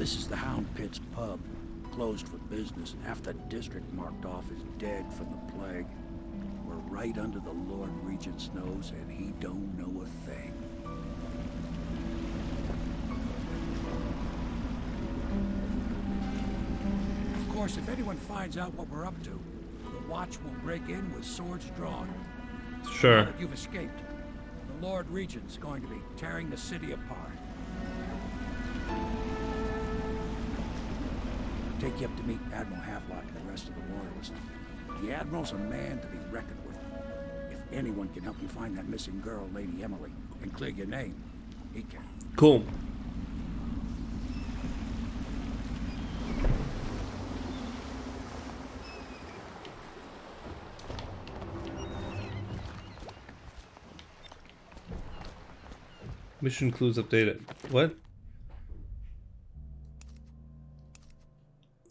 This is the Hound Pit's pub. Closed for business. Half the district marked off as dead from the plague. We're right under the Lord Regent's nose, and he don't know a thing. Of course, if anyone finds out what we're up to, the Watch will break in with swords drawn. Sure. Now that you've escaped, the Lord Regent's going to be tearing the city apart. Take you up to meet Admiral Havelock and the rest of the Royalists. The Admiral's a man to be reckoned with. If anyone can help you find that missing girl, Lady Emily, and clear your name, he can. Cool. Mission clues updated. What?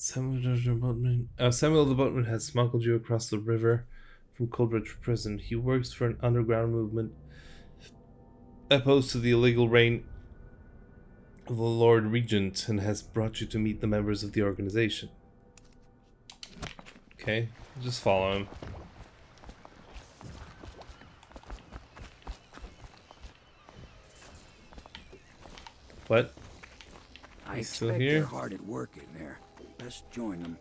Samuel the boatman has smuggled you across the river from Coldridge Prison. He works for an underground movement opposed to the illegal reign of the Lord Regent and has brought you to meet the members of the organization. Okay, just follow him. What? I He's still expect here? they're hard at work in there. Best join them.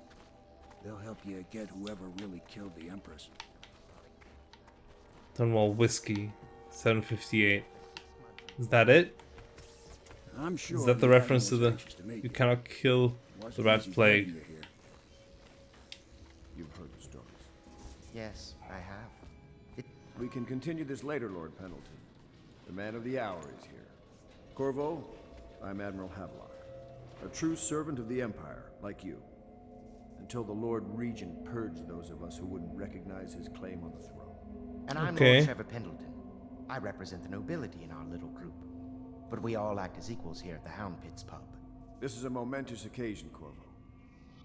They'll help you get whoever really killed the Empress. Dunwall whiskey, 758. Is that it? I'm sure. Is that the reference to the you cannot kill the rat plague? You've heard the stories. Yes, I have. We can continue this later, Lord Pendleton. The man of the hour is here. Corvo, I'm Admiral Havelock, a true servant of the Empire, like you. Until the Lord Regent purged those of us who wouldn't recognize his claim on the throne. And I'm Okay. Lord Trevor Pendleton. I represent the nobility in our little group. But we all act as equals here at the Hound Pit's pub. This is a momentous occasion, Corvo.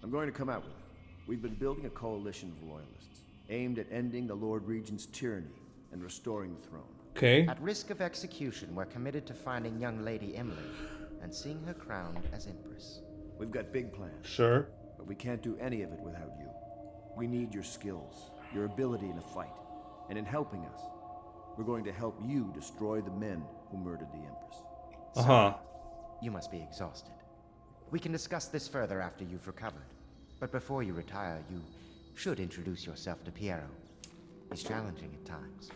I'm going to come out with it. We've been building a coalition of loyalists, aimed at ending the Lord Regent's tyranny and restoring the throne. Okay. At risk of execution, we're committed to finding young Lady Emily and seeing her crowned as Empress. We've got big plans, Sure. but we can't do any of it without you. We need your skills, your ability in a fight, and in helping us, we're going to help you destroy the men who murdered the Empress. Uh-huh. You must be exhausted. We can discuss this further after you've recovered. But before you retire, you should introduce yourself to Piero. He's challenging at times,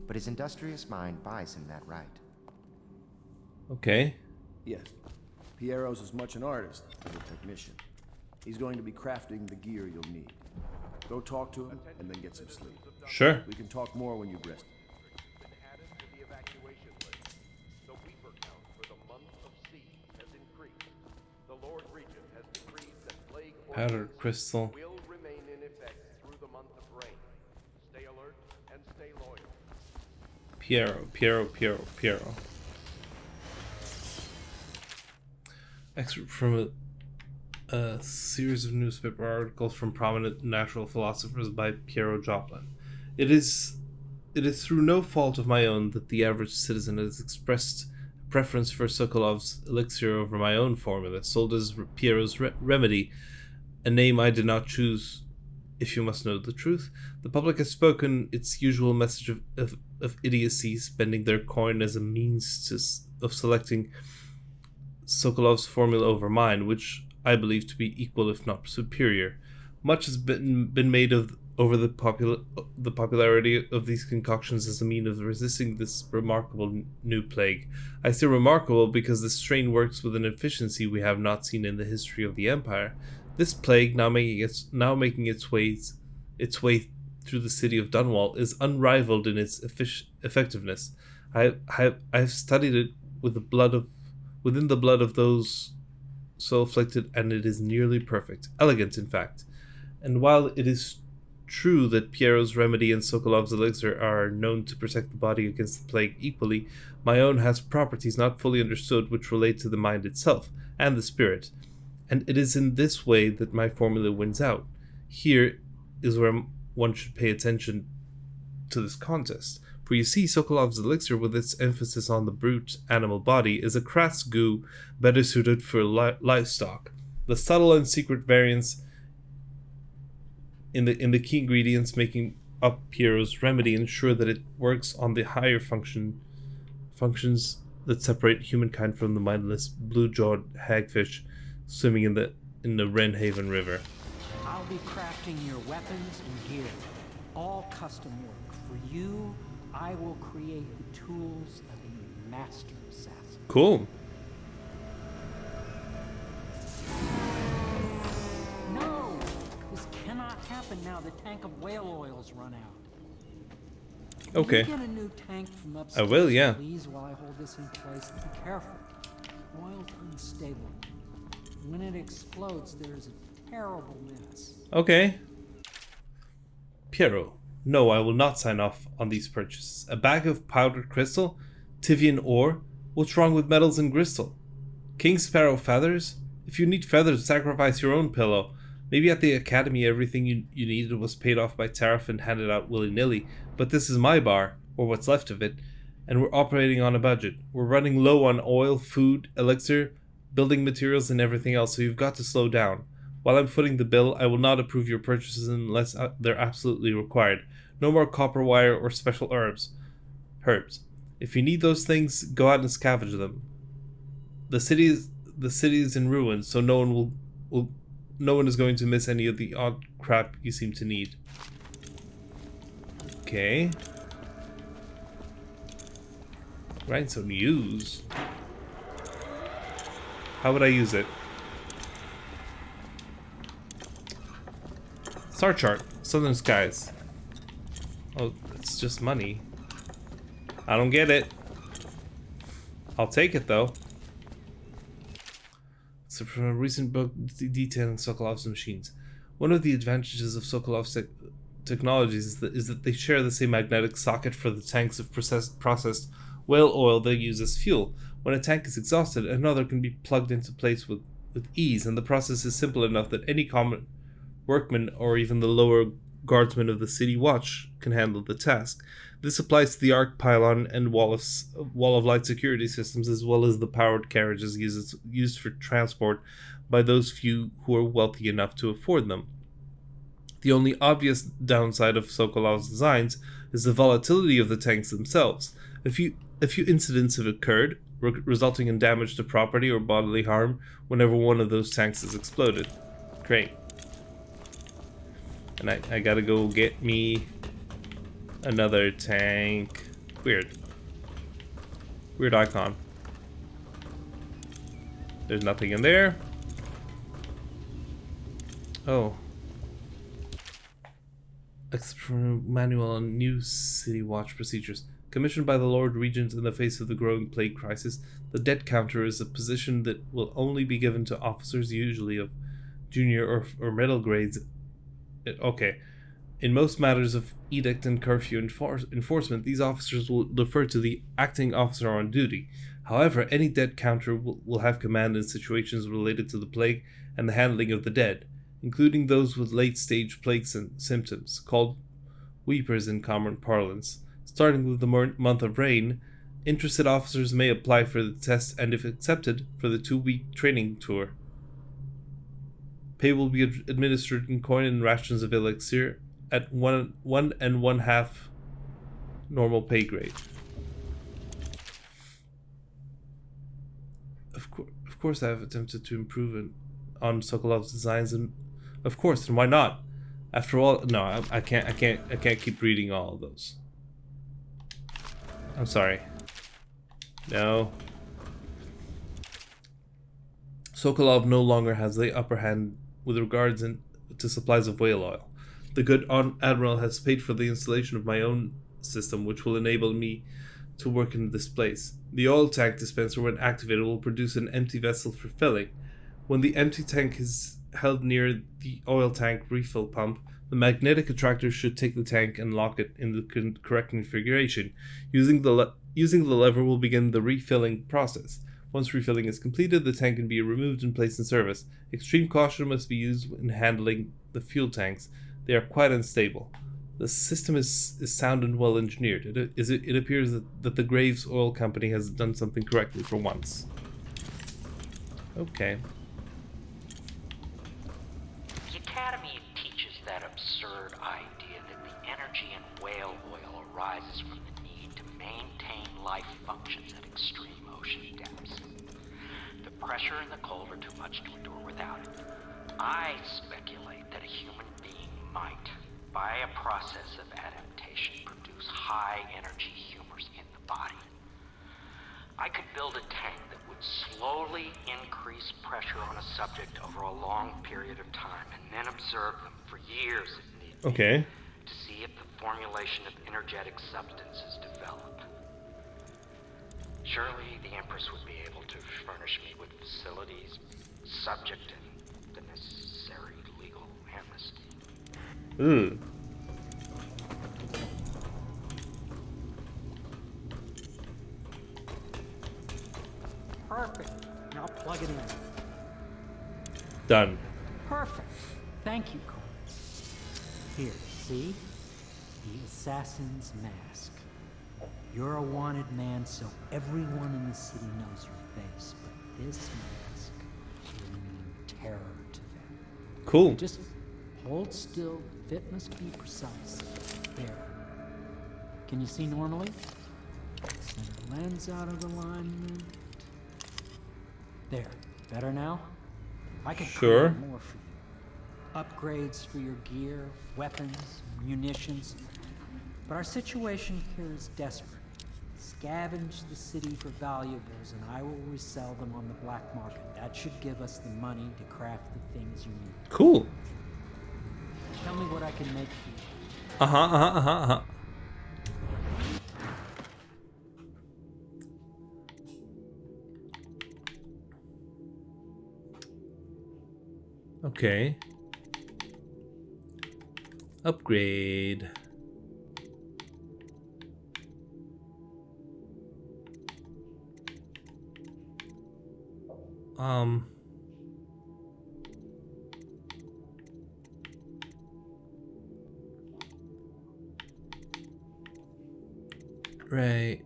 but his industrious mind buys him that right. Okay. Yes, Piero's as much an artist as a technician. He's going to be crafting the gear you'll need. Go talk to him and then get some sleep. Sure. We can talk more when you've rested. Been added to the evacuation list. The Weeper count for the month of C has increased. The Lord Regent has decreed that plague Powdered crystal. will remain in effect through the month of rain. Stay alert and stay loyal. Piero. Excerpt from a series of newspaper articles from prominent natural philosophers by Piero Joplin. It is through no fault of my own that the average citizen has expressed a preference for Sokolov's elixir over my own formula, sold as Piero's remedy, a name I did not choose. If you must know the truth, the public has spoken its usual message of idiocy, spending their coin as a means of selecting Sokolov's formula over mine, which I believe to be equal if not superior. Much has been made over the popularity of these concoctions as a mean of resisting this remarkable new plague. I say remarkable because the strain works with an efficiency we have not seen in the history of the Empire. This plague, now making its way through the city of Dunwall, is unrivaled in its effectiveness. I have studied it within the blood of those so afflicted, and it is nearly perfect, elegant in fact. And while it is true that Piero's remedy and Sokolov's elixir are known to protect the body against the plague equally, my own has properties not fully understood which relate to the mind itself and the spirit. And it is in this way that my formula wins out. Here is where one should pay attention to this contest. For you see, Sokolov's elixir, with its emphasis on the brute animal body, is a crass goo better suited for livestock. The subtle and secret variance in the key ingredients making up Piero's remedy ensure that it works on the higher functions that separate humankind from the mindless blue-jawed hagfish swimming in the Wrenhaven River. I'll be crafting your weapons and gear, all custom work. For you, I will create the tools of a master assassin. Cool. No! This cannot happen now. The tank of whale oil's run out. Okay. Can you get a new tank from upstairs, I will, yeah. please, while I hold this in place. Be careful. Oil's unstable. When it explodes, there's a terrible mess. Okay. Piero, no, I will not sign off on these purchases. A bag of powdered crystal? Tivian ore? What's wrong with metals and crystal? King Sparrow feathers? If you need feathers, sacrifice your own pillow. Maybe at the academy everything you needed was paid off by tariff and handed out willy-nilly, but this is my bar, or what's left of it, and we're operating on a budget. We're running low on oil, food, elixir, building materials, and everything else, so you've got to slow down. While I'm footing the bill, I will not approve your purchases unless they're absolutely required. No more copper wire or special herbs. If you need those things, go out and scavenge them. The city is in ruins, so no one is going to miss any of the odd crap you seem to need. Okay. Grindstone use. How would I use it? Star chart. Southern skies. Oh, it's just money. I don't get it. I'll take it though. So from a recent book detailing Sokolov's machines. One of the advantages of Sokolov's technologies is that they share the same magnetic socket for the tanks of processed whale oil they use as fuel. When a tank is exhausted, another can be plugged into place with ease, and the process is simple enough that any common workman or even the lower guardsmen of the city watch can handle the task. This applies to the arc pylon and wall of light security systems, as well as the powered carriages used for transport by those few who are wealthy enough to afford them. The only obvious downside of Sokolov's designs is the volatility of the tanks themselves. A few incidents have occurred, resulting in damage to property or bodily harm whenever one of those tanks has exploded. Great. And I gotta go get me another tank. Weird icon. There's nothing in there. Oh. Except for a manual on new city watch procedures. Commissioned by the Lord Regent in the face of the growing plague crisis, the debt counter is a position that will only be given to officers, usually of junior or middle grades. Okay. In most matters of edict and curfew enforcement, these officers will defer to the acting officer on duty. However, any dead counter will have command in situations related to the plague and the handling of the dead, including those with late-stage plague symptoms, called weepers in common parlance. Starting with the month of rain, interested officers may apply for the test and, if accepted, for the 2-week training tour. Pay will be administered in coin and rations of elixir at 1 1/2 normal pay grade. Of course, I have attempted to improve on Sokolov's designs, and of course, and why not? After all, no, I can't keep reading all of those. I'm sorry. No. Sokolov no longer has the upper hand with regards to supplies of whale oil. The good Admiral has paid for the installation of my own system, which will enable me to work in this place. The oil tank dispenser, when activated, will produce an empty vessel for filling. When the empty tank is held near the oil tank refill pump, the magnetic attractor should take the tank and lock it in the correct configuration. Using the lever will begin the refilling process. Once refilling is completed, the tank can be removed and placed in service. Extreme caution must be used in handling the fuel tanks. They are quite unstable. The system is sound and well engineered. It appears that the Graves Oil Company has done something correctly for once. Okay. The Academy teaches that absurd idea that the energy in whale oil arises from the need to maintain life functions at extreme ocean depths. The pressure and the cold are too much to endure without it. I speculate that a human being might, by a process of adaptation, produce high-energy humors in the body. I could build a tank that would slowly increase pressure on a subject over a long period of time, and then observe them for years if need be, Okay. to see if the formulation of energetic substance is developed. Surely the Empress would be able to furnish me with facilities, subject and the necessary legal amnesty. Perfect. Now plug it in. Done. Perfect. Thank you, Corvo. Here, see? The assassin's mask. You're a wanted man, so everyone in the city knows your face, but this mask will mean terror to them. Cool. Just hold still. Fit must be precise. There. Can you see normally? Center lens out of alignment. There. Better now? I could Sure. create more for you. Upgrades for your gear, weapons, munitions. But our situation here is desperate. Scavenge the city for valuables and I will resell them on the black market. That should give us the money to craft the things you need. Cool. Tell me what I can make for you. Okay. Upgrade. Right.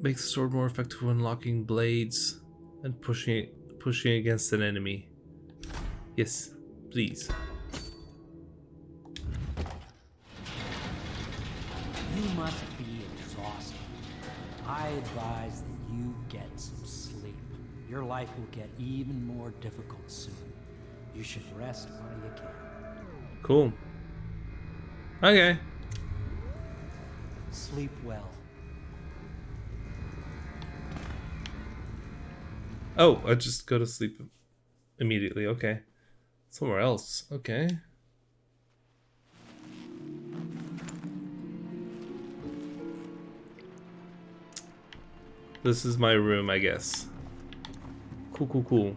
Makes the sword more effective when locking blades and pushing against an enemy. Yes, please. You must be exhausted. I advise that you get some sleep. Your life will get even more difficult soon. You should rest while you can. Cool. Okay. Sleep well. Oh, I just go to sleep immediately. Okay. Somewhere else. Okay. This is my room, I guess. Cool, cool, cool.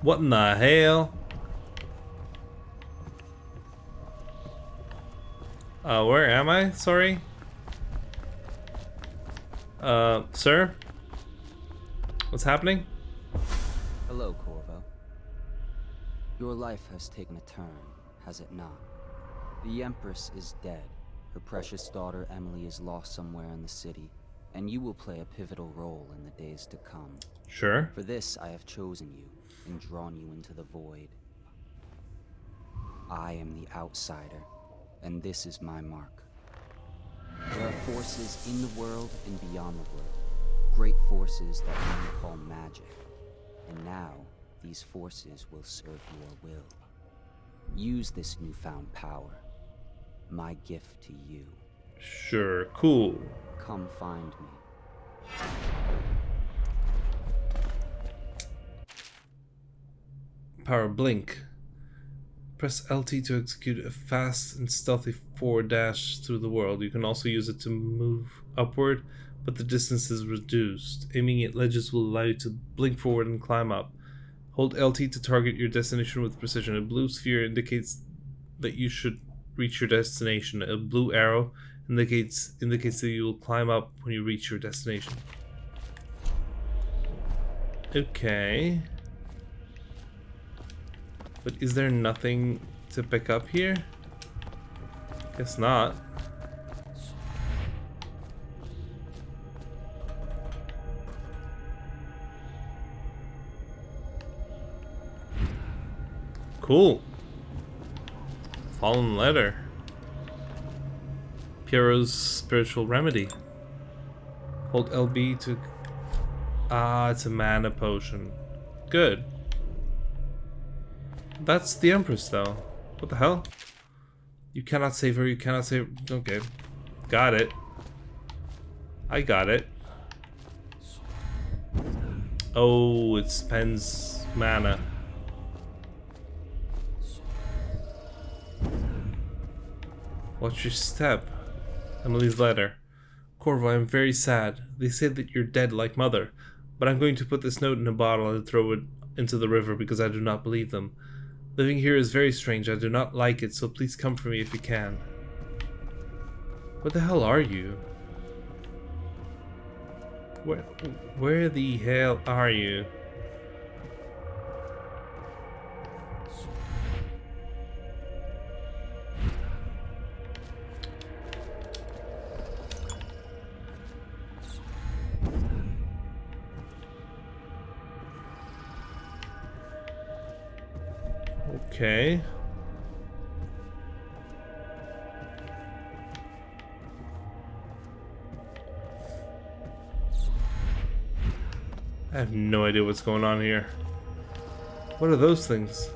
What in the hell? Where am I? Sorry. Sir? What's happening? Hello, Corvo. Your life has taken a turn, has it not? The Empress is dead. Her precious daughter Emily is lost somewhere in the city, and you will play a pivotal role in the days to come. Sure. For this, I have chosen you and drawn you into the void. I am the outsider, and this is my mark. There are forces in the world and beyond the world, great forces that we call magic. And now, these forces will serve your will. Use this newfound power, my gift to you. Sure. Cool. Come find me. Power blink. Press LT to execute a fast and stealthy forward dash through the world. You can also use it to move upward, but the distance is reduced. Aiming at ledges will allow you to blink forward and climb up. Hold LT to target your destination with precision. A blue sphere indicates that you should reach your destination. A blue arrow indicates that you will climb up when you reach your destination. Okay. But is there nothing to pick up here? Guess not. Cool. Fallen letter. Piero's spiritual remedy. Hold LB to... Ah, it's a mana potion. Good. That's the Empress, though. What the hell? You cannot save her, you cannot save... Okay. Got it. I got it. Oh, it spends mana. Watch your step. Emily's letter. Corvo, I am very sad. They say that you're dead like Mother, but I'm going to put this note in a bottle and throw it into the river because I do not believe them. Living here is very strange. I do not like it, so please come for me if you can. Where the hell are you? Where the hell are you? Okay. I have no idea what's going on here. What are those things?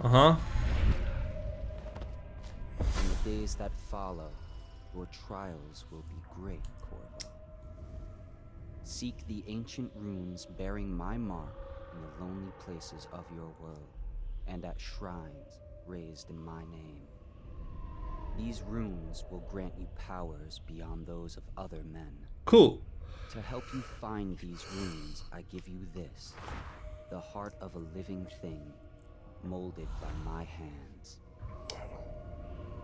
Uh-huh. In the days that follow, your trials will be great, Corvo. Seek the ancient runes bearing my mark in the lonely places of your world, and at shrines raised in my name. These runes will grant you powers beyond those of other men. Cool. To help you find these runes, I give you this, the heart of a living thing, molded by my hands.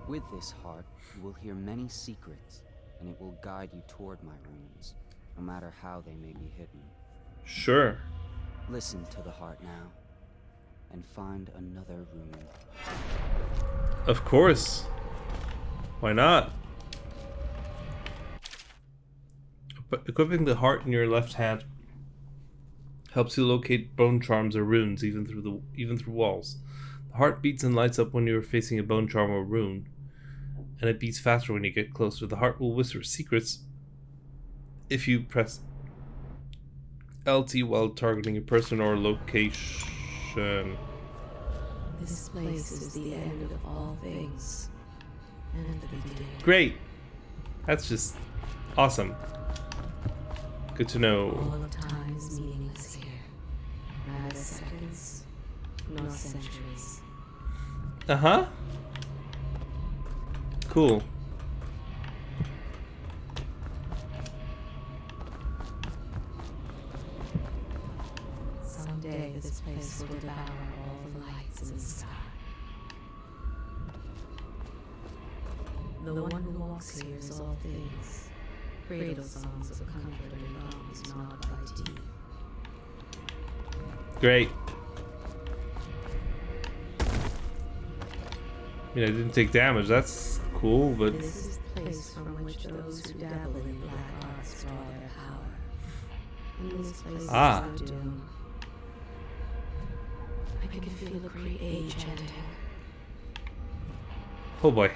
With this heart, you will hear many secrets, and it will guide you toward my runes, no matter how they may be hidden. Sure. Listen to the heart now, and find another rune. Of course. Why not? But equipping the heart in your left hand helps you locate bone charms or runes even through walls. The heart beats and lights up when you are facing a bone charm or rune, and it beats faster when you get closer. The heart will whisper secrets if you press LT while targeting a person or location. This place is the end of all things, and the beginning. Great! That's just awesome. Good to know. All of time is meaningless here. Neither seconds, nor centuries. Uh-huh. Cool. Someday this place will devour all the lights in the sky. The one who walks here is all things. Cradle songs of comfort and bones gnawed by teeth. Great. I mean, I didn't take damage. That's cool, but... This is the place from which those who dabble in black arts draw their power. And this place is the doom. I can feel a great age ending. Oh boy.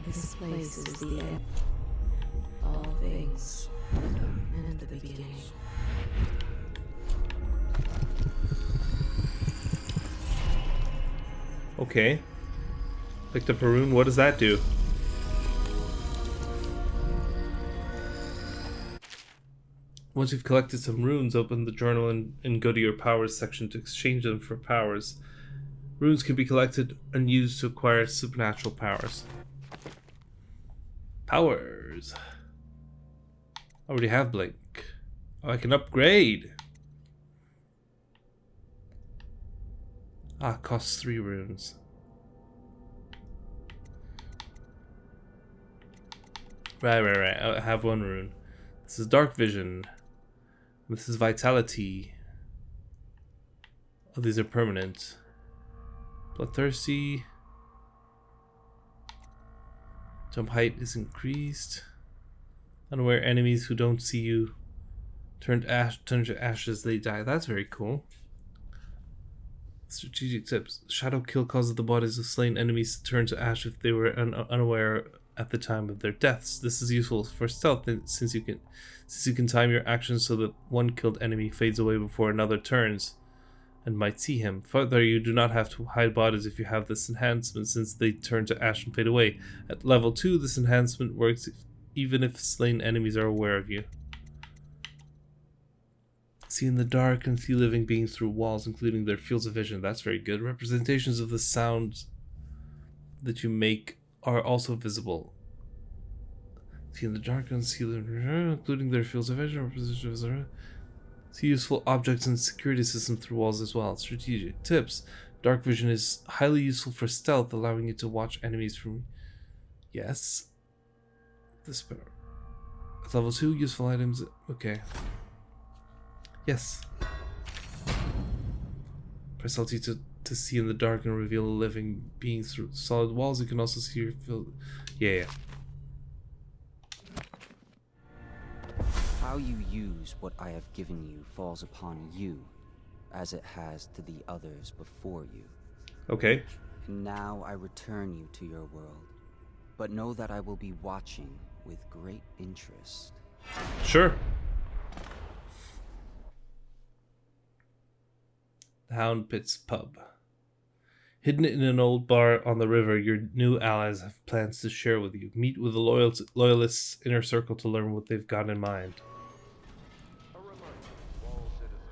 This place is the end. All things, and the beginning. Okay. Picked up a rune. What does that do? Once you've collected some runes, open the journal and go to your powers section to exchange them for powers. Runes can be collected and used to acquire supernatural powers. Powers. I already have Blink. Oh, I can upgrade. Ah, costs 3 runes. Right. I have 1 rune. This is Dark Vision. This is Vitality. Oh, these are permanent. Bloodthirsty. Jump height is increased. Unaware enemies who don't see you turn to ashes, they die. That's very cool. Strategic tips. Shadow kill causes the bodies of slain enemies to turn to ash if they were unaware at the time of their deaths. This is useful for stealth since you can time your actions so that one killed enemy fades away before another turns and might see him. Further, you do not have to hide bodies if you have this enhancement, since they turn to ash and fade away. At level 2, this enhancement works even if slain enemies are aware of you. See in the dark and see living beings through walls, including their fields of vision. That's very good. Representations of the sounds that you make are also visible. See in the dark and see living, including their fields of vision. See useful objects and security systems through walls as well. Strategic tips. Dark vision is highly useful for stealth, allowing you to watch enemies from... Yes. This better. Level 2, useful items. Okay. Yes. Press LT to see in the dark and reveal living beings through solid walls. You can also see your field. Yeah. How you use what I have given you falls upon you, as it has to the others before you. Okay. And now I return you to your world, but know that I will be watching with great interest. Sure. The Hound Pit's pub. Hidden in an old bar on the river, your new allies have plans to share with you. Meet with the loyalists' inner circle to learn what they've got in mind. A reminder to all citizens,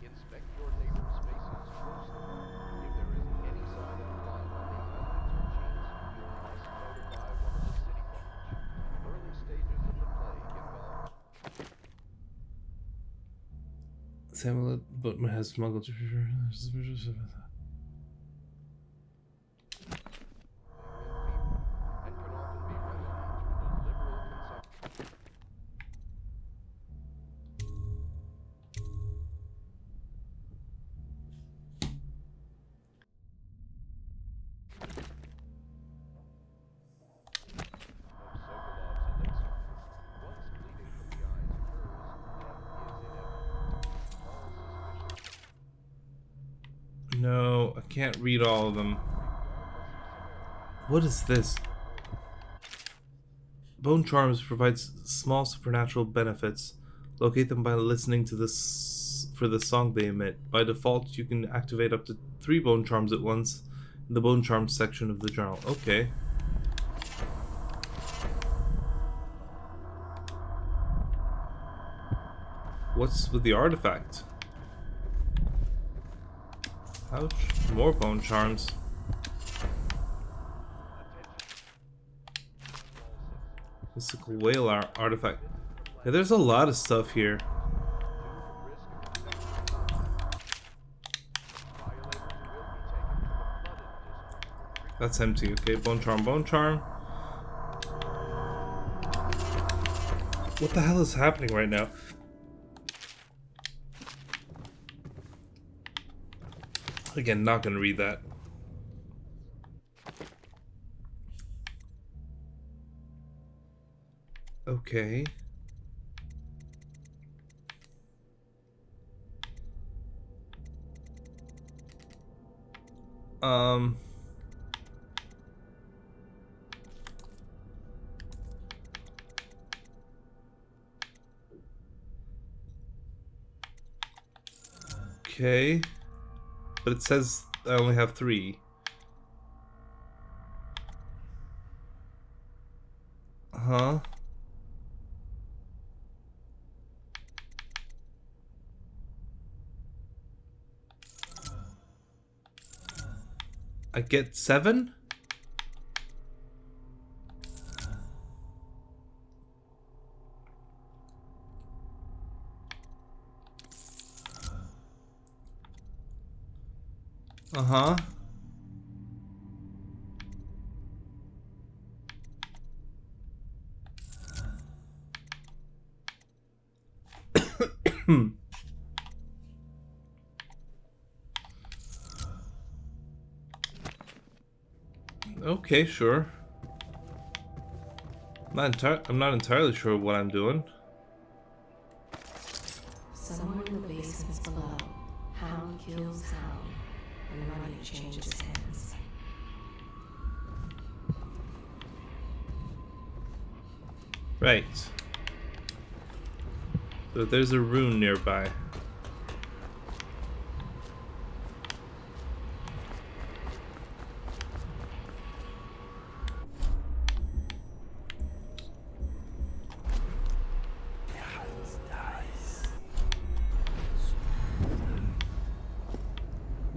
inspect your neighbor's faces closely. If there is any sign of crime on the islands or cheats, you must notify one of the city watch. Early stages of the plague involve... Samuel Boatman has smuggled... No, I can't read all of them. What is this? Bone charms provides small supernatural benefits. Locate them by listening to for the song they emit. By default, you can activate up to 3 bone charms at once in the bone charms section of the journal. Okay. What's with the artifact? Ouch. More bone charms. Mystical whale artifact. Yeah, there's a lot of stuff here. That's empty. Okay, bone charm, bone charm. What the hell is happening right now? Again, not gonna read that. Okay. Okay. But it says I only have 3. I get 7? Uh-huh. Okay, sure. I'm not entirely sure what I'm doing. Somewhere in the basements below, Hound kills Hound, and money changes hands. Right. So there's a rune nearby.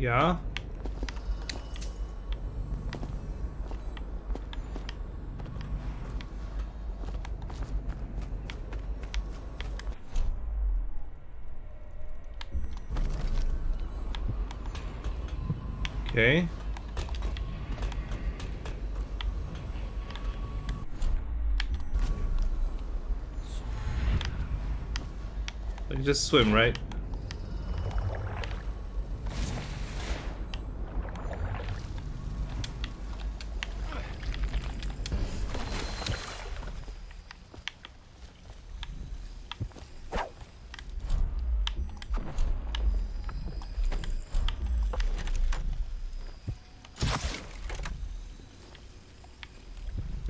Yeah. Okay. I can just swim, right?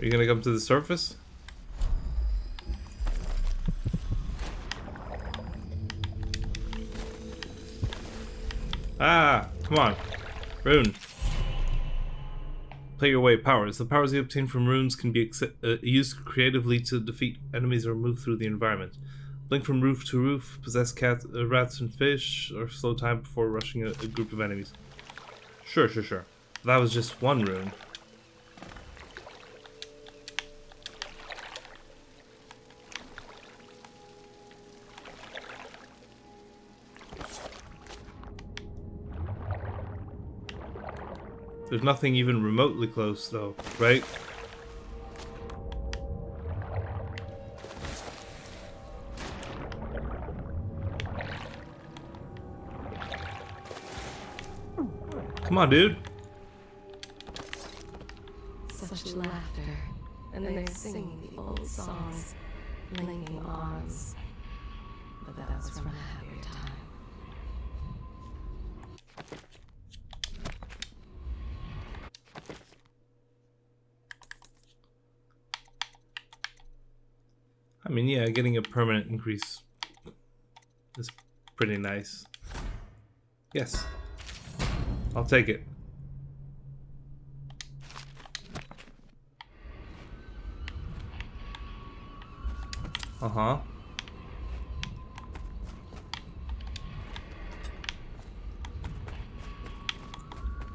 Are you gonna come to the surface? Ah, come on. Rune. Play your way powers. The powers you obtain from runes can be used creatively to defeat enemies or move through the environment. Blink from roof to roof, possess rats and fish, or slow time before rushing a group of enemies. Sure. That was just one rune. There's nothing even remotely close, though, right? Come on, dude. Such laughter, and they're singing the old songs, linking arms. But that was from a happier time. I mean, yeah, getting a permanent increase is pretty nice. Yes. I'll take it. Uh-huh.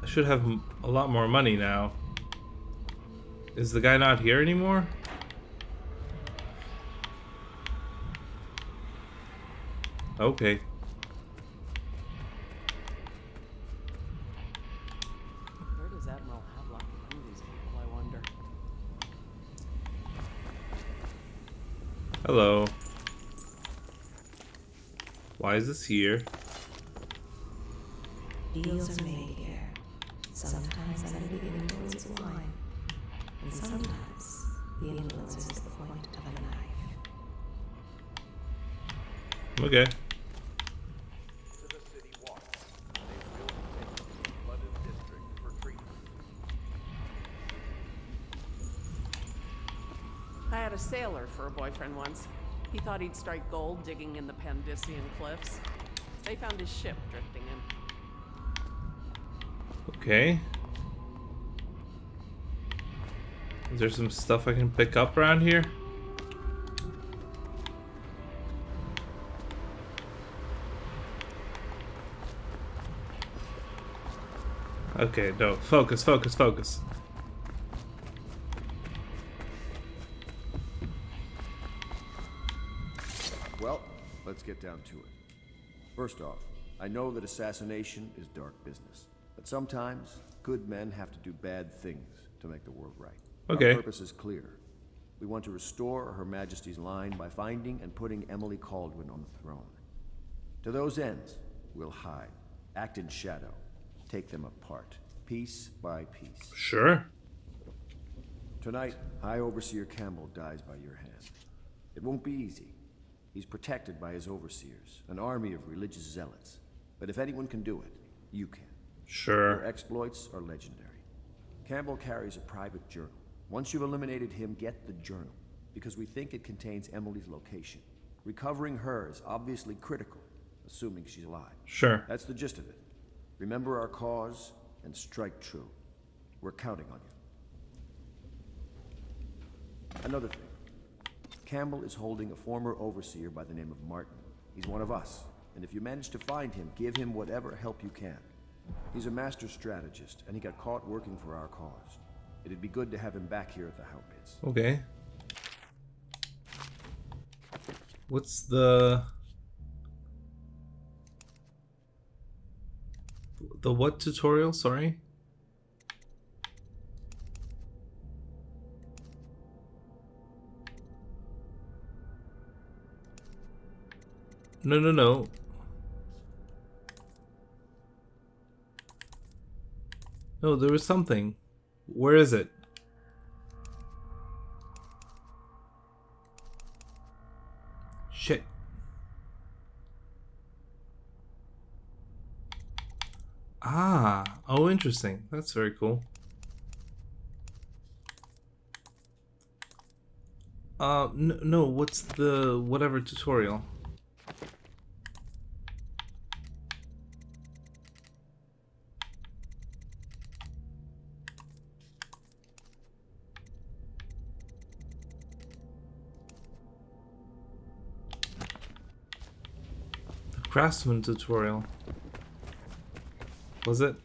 I should have a lot more money now. Is the guy not here anymore? Okay. Where does Admiral Havelock find these people, I wonder? Hello. Why is this here? Deals are made here. Sometimes under the influence of wine, and sometimes the influence is the point of a knife. Okay. To the city walk. They will take the flooded district for treatment. I had a sailor for a boyfriend once. He thought he'd strike gold digging in the Pandician cliffs. They found his ship drifting in. Okay. Is there some stuff I can pick up around here? Okay, no. Focus, focus, focus. Well, let's get down to it. First off, I know that assassination is dark business, but sometimes good men have to do bad things to make the world right. Okay. Our purpose is clear. We want to restore Her Majesty's line by finding and putting Emily Kaldwin on the throne. To those ends, we'll hide, act in shadow, take them apart, piece by piece. Sure. Tonight, High Overseer Campbell dies by your hand. It won't be easy. He's protected by his overseers, an army of religious zealots. But if anyone can do it, you can. Sure. Your exploits are legendary. Campbell carries a private journal. Once you've eliminated him, get the journal, because we think it contains Emily's location. Recovering her is obviously critical, assuming she's alive. Sure. That's the gist of it. Remember our cause and strike true. We're counting on you. Another thing. Campbell is holding a former overseer by the name of Martin. He's one of us, and if you manage to find him, give him whatever help you can. He's a master strategist, and he got caught working for our cause. It'd be good to have him back here at the Howpits. Okay. What's the what tutorial? Sorry. No, no, no. No, there was something. Where is it? Shit. Ah, oh, interesting. That's very cool. No, what's the whatever tutorial? Craftsman tutorial. Was it?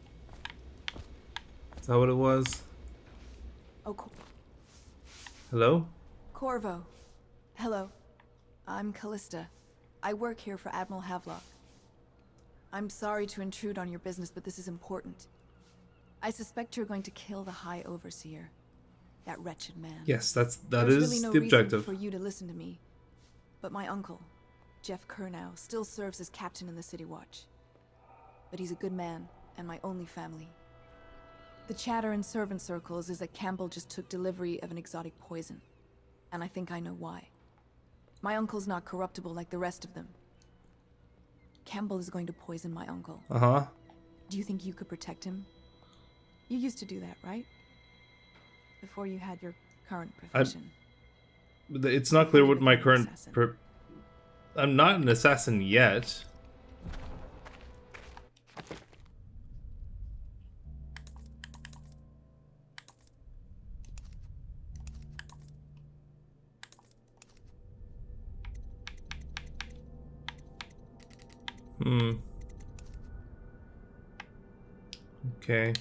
Is that what it was? Oh, Hello? Corvo. Hello. I'm Callista. I work here for Admiral Havelock. I'm sorry to intrude on your business, but this is important. I suspect you're going to kill the High Overseer. That wretched man. Yes, that There's is really no the reason objective. for you to listen to me. But my uncle, Jeff Kernow, still serves as captain in the City Watch. But he's a good man, and my only family. The chatter in servant circles is that Campbell just took delivery of an exotic poison. And I think I know why. My uncle's not corruptible like the rest of them. Campbell is going to poison my uncle. Uh-huh. Do you think you could protect him? You used to do that, right? Before you had your current profession. It's not clear what my current... assassin. I'm not an assassin yet. Okay.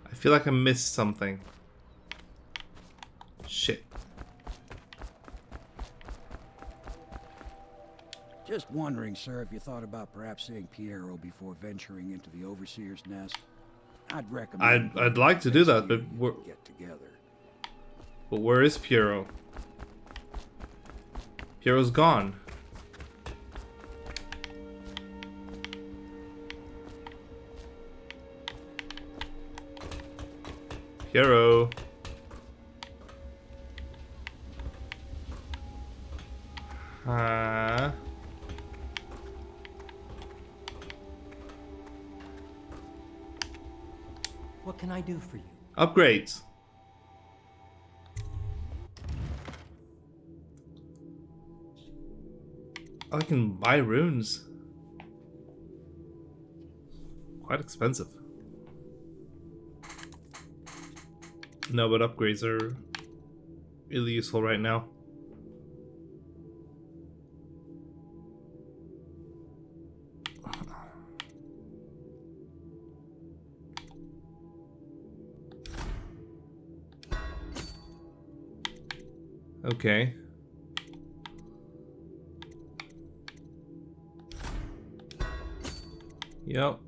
I feel like I missed something. Shit. Just wondering, sir, if you thought about perhaps seeing Piero before venturing into the Overseer's nest. I'd recommend... I'd like to do that, but get together. But where is Piero? Piero's gone. Piero. What can I do for you? Upgrades. I can buy runes. Quite expensive. No, but upgrades are really useful right now. Okay. Yep.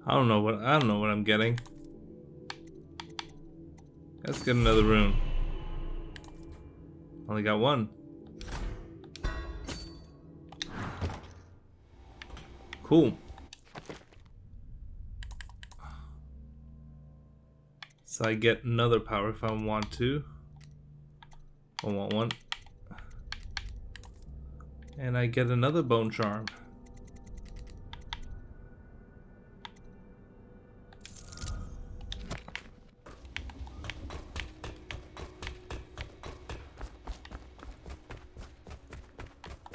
I don't know what I'm getting. Let's get another rune. Only got one. Cool. So I get another power if I want to. I want one. And I get another bone charm.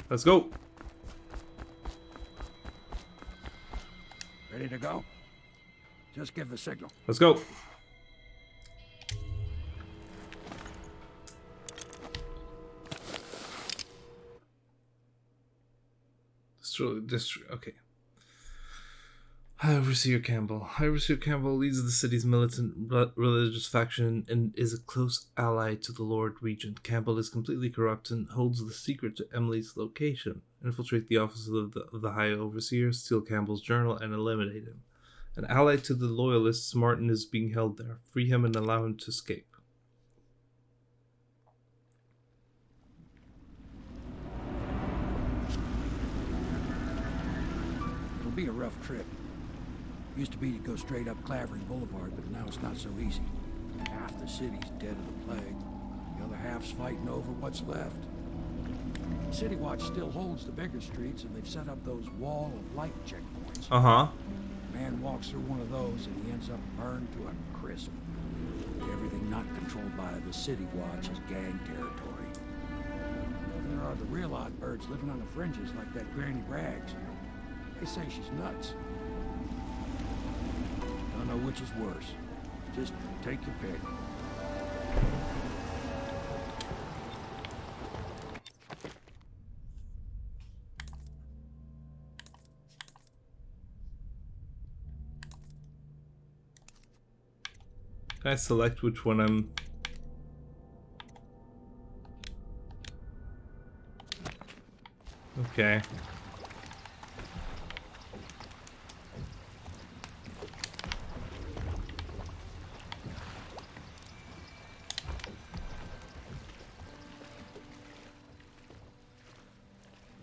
Let's go. Ready to go? Just give the signal. Let's go. Okay. High Overseer Campbell. High Overseer Campbell leads the city's militant religious faction and is a close ally to the Lord Regent. Campbell is completely corrupt and holds the secret to Emily's location. Infiltrate the office of the High Overseer, steal Campbell's journal, and eliminate him. An ally to the Loyalists, Martin is being held there. Free him and allow him to escape. It'll be a rough trip. Used to be to go straight up Clavering Boulevard, but now it's not so easy. Half the city's dead of the plague. The other half's fighting over what's left. City Watch still holds the bigger streets, and they've set up those wall of light checkpoints. Uh-huh. Man walks through one of those, and he ends up burned to a crisp. Everything not controlled by the City Watch is gang territory. There are the real odd birds living on the fringes like that Granny Rags. They say she's nuts. Don't know which is worse. Just take your pick. Can I select which one I'm... Okay.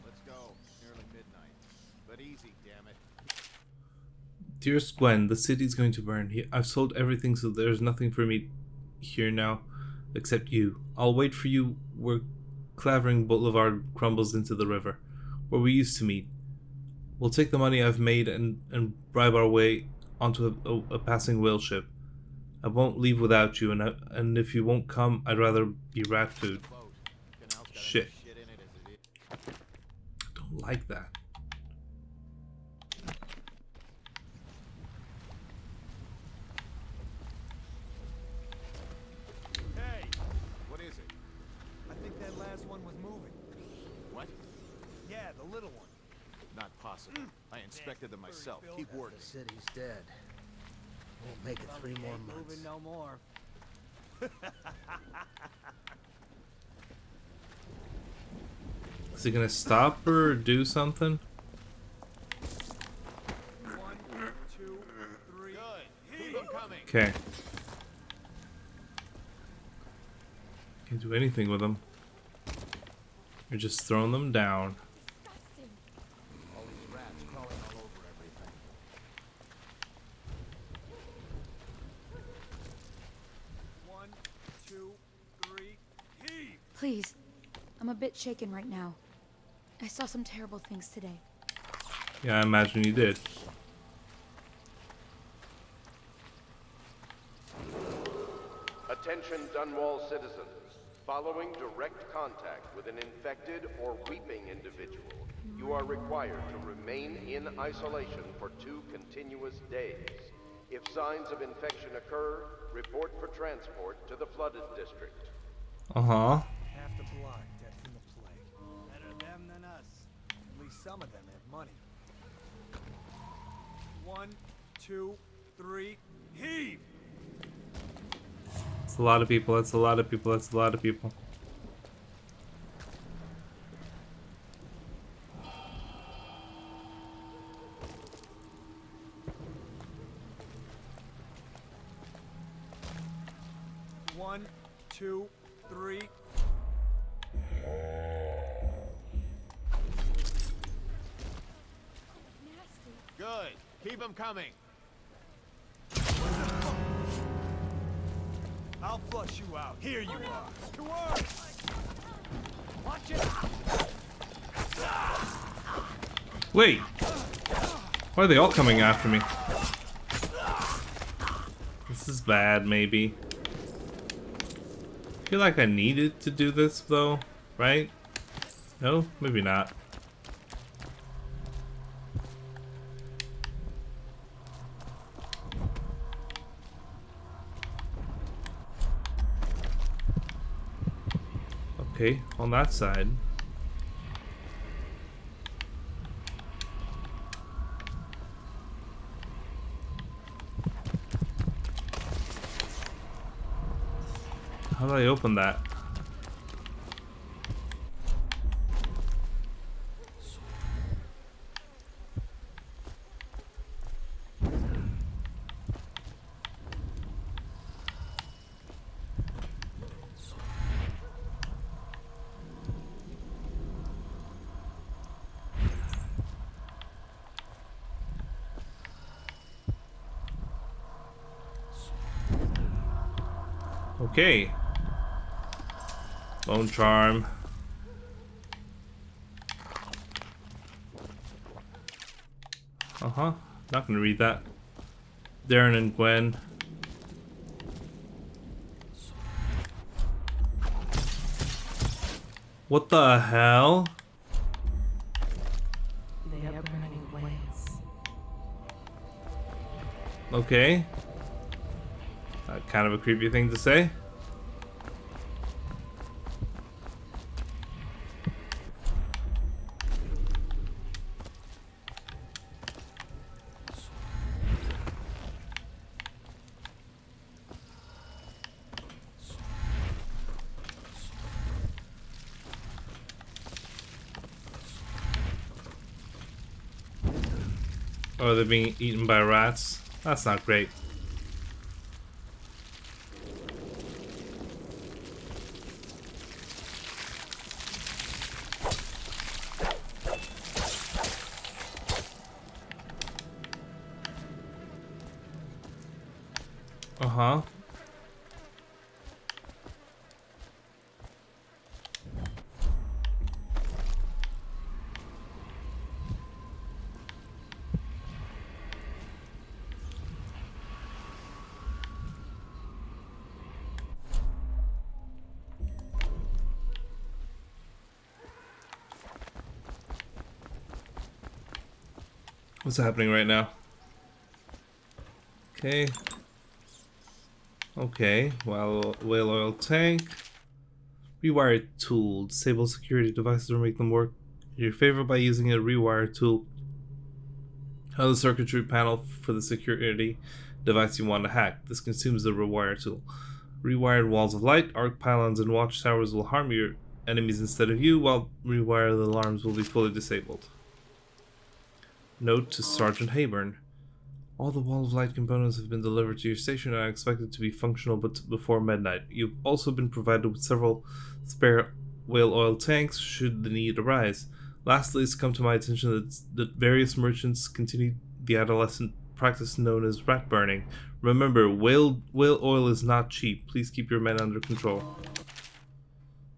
Let's go. Nearly midnight. But easy, damn it. Dearest Gwen, the city's going to burn. I've sold everything, so there's nothing for me here now except you. I'll wait for you where Clavering Boulevard crumbles into the river, where we used to meet. We'll take the money I've made and bribe our way onto a passing whale ship. I won't leave without you, and if you won't come, I'd rather be rat food. Shit. I don't like that. Hey! What is it? I think that last one was moving. What? Yeah, the little one. Not possible. I inspected them myself. Keep working. The city's dead. Won't make it 3 more months. Moving no more. Is he gonna stop her or do something? 1, 2, 3. Good. I'm coming. Okay. Can't do anything with them. You're just throwing them down. All these rats crawling all over everything. One, two, three, heave! Please, I'm a bit shaken right now. I saw some terrible things today. Yeah, I imagine you did. Attention Dunwall citizens. Following direct contact with an infected or weeping individual, you are required to remain in isolation for 2 continuous days. If signs of infection occur, report for transport to the flooded district. Uh-huh. some of them have money. 1, 2, 3, heave! That's a lot of people, that's a lot of people, that's a lot of people. One, 2, 3. Good. Keep them coming. I'll flush you out. Here you are. To work! Watch it! Wait! Why are they all coming after me? This is bad, maybe. I feel like I needed to do this, though, right? No? Maybe not. Okay, on that side. How do I open that? Okay. Bone charm. Not gonna read that. Darren and Gwen. What the hell? They are burning ways. Okay. Kind of a creepy thing to say. Oh, they're being eaten by rats? That's not great. Uh-huh. What's happening right now? Okay. Okay, well, whale oil tank. Rewire tool. Disable security devices or make them work in your favor by using a rewire tool. How the circuitry panel for the security device you want to hack. This consumes the rewire tool. Rewired walls of light, arc pylons, and watchtowers will harm your enemies instead of you, while rewired alarms will be fully disabled. Note to Sergeant Hayburn. All the wall of light components have been delivered to your station and are expected to be functional before midnight. You've also been provided with several spare whale oil tanks should the need arise. Lastly, it's come to my attention that various merchants continue the adolescent practice known as rat burning. Remember, whale oil is not cheap. Please keep your men under control.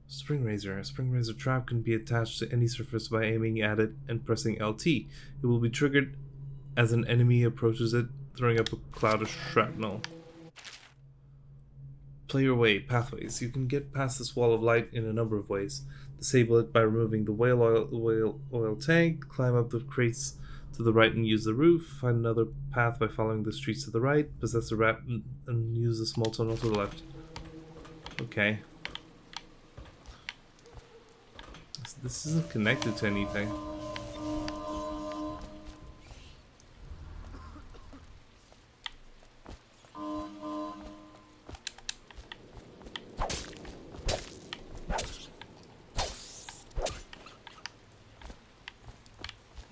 Spring Razor. A Spring Razor trap can be attached to any surface by aiming at it and pressing LT. It will be triggered as an enemy approaches it, throwing up a cloud of shrapnel. Play your way. Pathways. You can get past this wall of light in a number of ways. Disable it by removing the whale oil tank, climb up the crates to the right and use the roof, find another path by following the streets to the right, possess a rat and use the small tunnel to the left. Okay. This isn't connected to anything.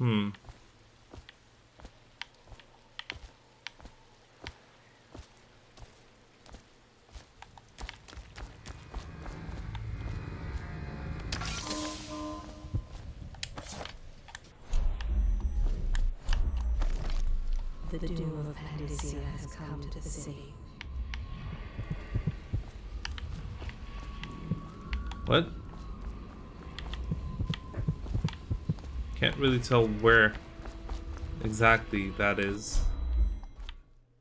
The doom of Pandacia has come to the city. What? Can't really tell where exactly that is.